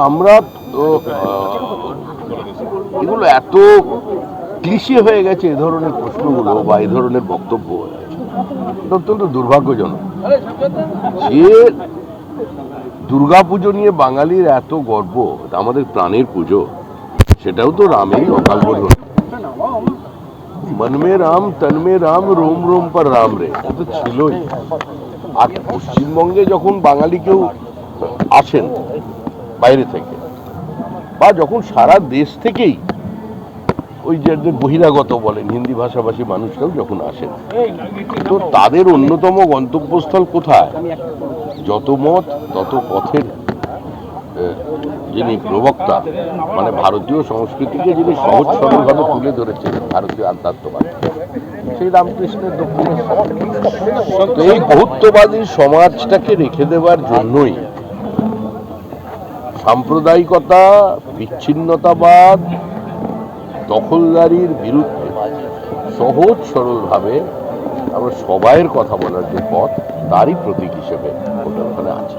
আমরা তো এগুলো এত ক্লিশে হয়ে গেছে, এ ধরনের প্রশ্নগুলো বা এই ধরনের বক্তব্য অত্যন্ত দুর্ভাগ্যজনক। যে দুর্গাপুজো নিয়ে বাঙালির এত গর্ব, আমাদের প্রাণের পুজো, সেটাও তো রামেরই অকাল বোধন। মন মে রাম, তন মে রাম, রোম রোম পর রাম রে, তো ছিলই। আর পশ্চিমবঙ্গে যখন বাঙালি কেউ আসেন বাইরে থেকে, বা যখন সারা দেশ থেকেই ওই যে বহিরাগত বলেন হিন্দি ভাষাভাষী মানুষরাও যখন আসেন, তো তাদের অন্যতম গন্তব্যস্থল কোথায়? যত মত তত পথের যিনি প্রবক্তা, মানে ভারতীয় সংস্কৃতিকে যিনি সহজ সরলভাবে তুলে ধরেছিলেন, ভারতীয় আধ্যাত্মবাদ, সেই রামকৃষ্ণের দক্ষিণেশ্বর। তো এই বহুত্ববাদী সমাজটাকে রেখে দেওয়ার জন্যই সাম্প্রদায়িকতা, বিচ্ছিন্নতাবাদ, দখলদারির বিরুদ্ধে সহজ সরলভাবে আমরা সবাইয়ের কথা বলার যে পথ, তারই প্রতীক হিসেবে ওটা ওখানে আছে।